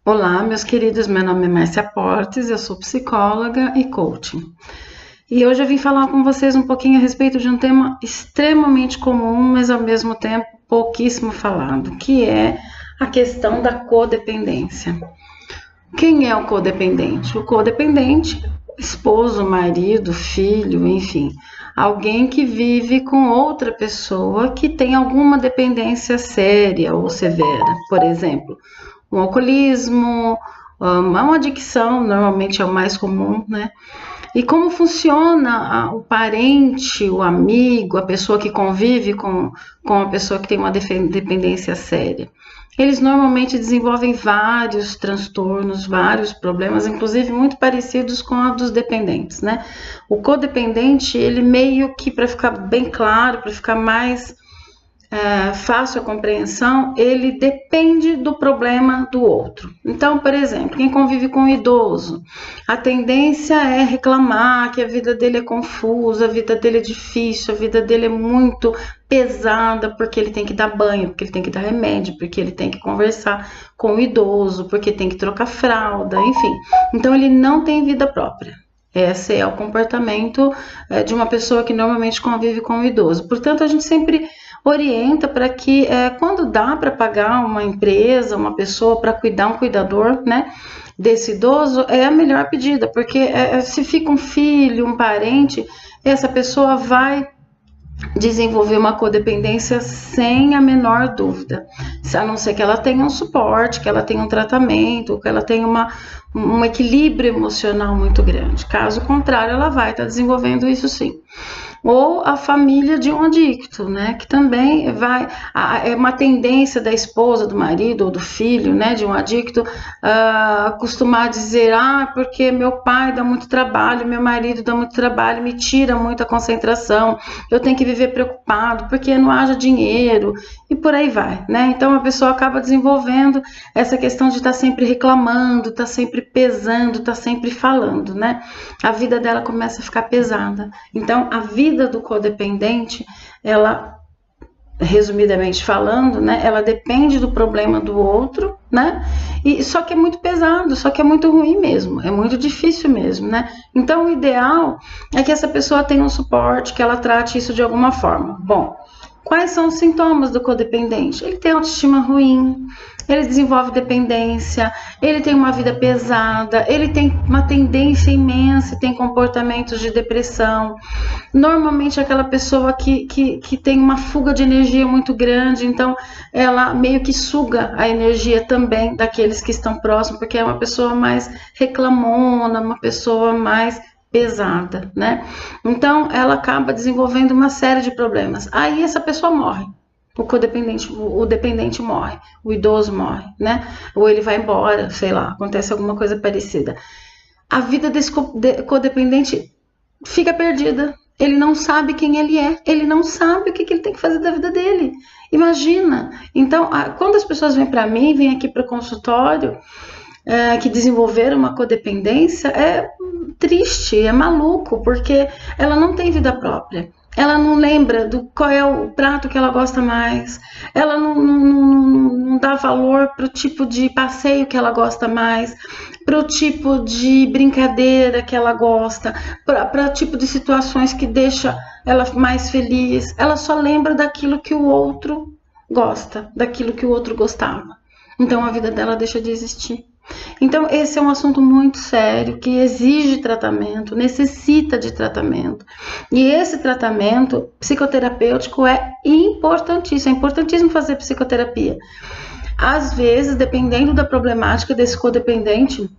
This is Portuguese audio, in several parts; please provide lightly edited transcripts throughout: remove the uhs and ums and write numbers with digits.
Olá, meus queridos, meu nome é Márcia Portes, eu sou psicóloga e coaching. E hoje eu vim falar com vocês um pouquinho a respeito de um tema extremamente comum, mas ao mesmo tempo pouquíssimo falado, que é a questão da codependência. Quem é o codependente? O codependente, esposo, marido, filho, enfim, alguém que vive com outra pessoa que tem alguma dependência séria ou severa, por exemplo, um alcoolismo, uma adicção, normalmente é o mais comum, né? E como funciona o parente, o amigo, a pessoa que convive com a pessoa que tem uma dependência séria? Eles normalmente desenvolvem vários transtornos, vários problemas, inclusive muito parecidos com a dos dependentes, né? O codependente, ele meio que, para ficar bem claro, para ficar mais fácil a compreensão, ele depende do problema do outro. Então, por exemplo, quem convive com um idoso, a tendência é reclamar que a vida dele é confusa, a vida dele é difícil, a vida dele é muito pesada, porque ele tem que dar banho, porque ele tem que dar remédio, porque ele tem que conversar com o idoso, porque tem que trocar fralda, enfim. Então, ele não tem vida própria. Esse é o comportamento de uma pessoa que normalmente convive com o idoso. Portanto, a gente sempre orienta para que quando dá para pagar uma empresa, uma pessoa para cuidar, um cuidador, né, desse idoso, é a melhor pedida, porque se fica um filho, um parente, essa pessoa vai desenvolver uma codependência sem a menor dúvida, a não ser que ela tenha um suporte, que ela tenha um tratamento, que ela tenha um equilíbrio emocional muito grande. Caso contrário, ela vai estar desenvolvendo isso sim. Ou a família de um adicto, né, que também é uma tendência da esposa, do marido ou do filho, né, de um adicto, costumar dizer, porque meu pai dá muito trabalho, meu marido dá muito trabalho, me tira muita concentração, eu tenho que viver preocupado porque não haja dinheiro, e por aí vai, né, então a pessoa acaba desenvolvendo essa questão de estar sempre reclamando, estar sempre pesando, estar sempre falando, né, a vida dela começa a ficar pesada. Então a vida do codependente, ela, resumidamente falando, né, ela depende do problema do outro, né, e só que é muito pesado, só que é muito ruim mesmo, é muito difícil mesmo, né, então o ideal é que essa pessoa tenha um suporte, que ela trate isso de alguma forma. Bom, quais são os sintomas do codependente? Ele tem autoestima ruim, ele desenvolve dependência, ele tem uma vida pesada, ele tem uma tendência imensa, tem comportamentos de depressão. Normalmente aquela pessoa que tem uma fuga de energia muito grande, então ela meio que suga a energia também daqueles que estão próximos, porque é uma pessoa mais reclamona, uma pessoa mais pesada, né? Então ela acaba desenvolvendo uma série de problemas. Aí essa pessoa morre. O dependente morre, o idoso morre, né? Ou ele vai embora, sei lá, acontece alguma coisa parecida. A vida desse codependente fica perdida. Ele não sabe quem ele é, ele não sabe o que ele tem que fazer da vida dele. Imagina. Então, quando as pessoas vêm para mim, vêm aqui para o consultório, que desenvolveram uma codependência, é triste, é maluco, porque ela não tem vida própria. Ela não lembra do qual é o prato que ela gosta mais, ela não dá valor para o tipo de passeio que ela gosta mais, para o tipo de brincadeira que ela gosta, para o tipo de situações que deixa ela mais feliz. Ela só lembra daquilo que o outro gosta, daquilo que o outro gostava. Então a vida dela deixa de existir. Então esse é um assunto muito sério, que exige tratamento, necessita de tratamento. E esse tratamento psicoterapêutico é importantíssimo fazer psicoterapia. Às vezes, dependendo da problemática desse codependente,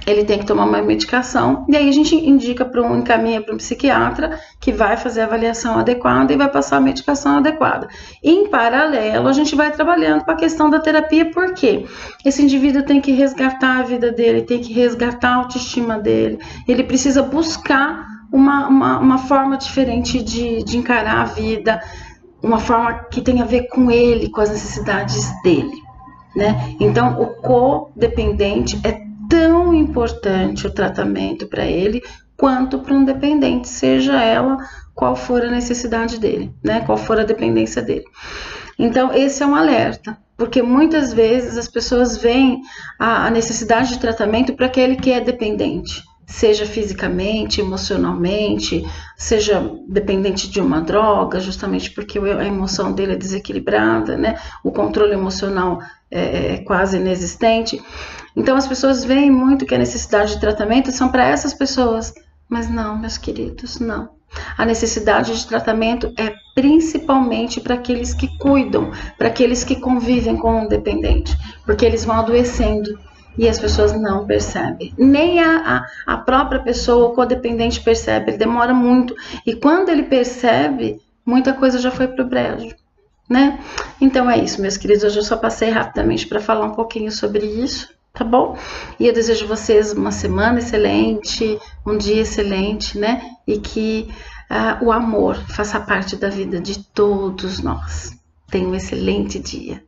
ele tem que tomar uma medicação, e aí a gente encaminha para um psiquiatra, que vai fazer a avaliação adequada e vai passar a medicação adequada. Em paralelo, a gente vai trabalhando com a questão da terapia, porque esse indivíduo tem que resgatar a vida dele, tem que resgatar a autoestima dele, ele precisa buscar uma forma diferente de encarar a vida, uma forma que tenha a ver com ele, com as necessidades dele, né? Então, o codependente é tão importante o tratamento para ele quanto para um dependente, seja ela qual for a necessidade dele, né? Qual for a dependência dele. Então, esse é um alerta. Porque muitas vezes as pessoas veem a necessidade de tratamento para aquele que é dependente, seja fisicamente, emocionalmente, seja dependente de uma droga, justamente porque a emoção dele é desequilibrada, né? O controle emocional é quase inexistente. Então as pessoas veem muito que a necessidade de tratamento são para essas pessoas, mas não, meus queridos, não. A necessidade de tratamento é principalmente para aqueles que cuidam, para aqueles que convivem com o dependente, porque eles vão adoecendo e as pessoas não percebem. Nem a própria pessoa, o codependente, percebe, ele demora muito. E quando ele percebe, muita coisa já foi para o brejo, né? Então é isso, meus queridos. Hoje eu só passei rapidamente para falar um pouquinho sobre isso, tá bom? E eu desejo a vocês uma semana excelente, um dia excelente, né? E que o amor faça parte da vida de todos nós. Tenham um excelente dia.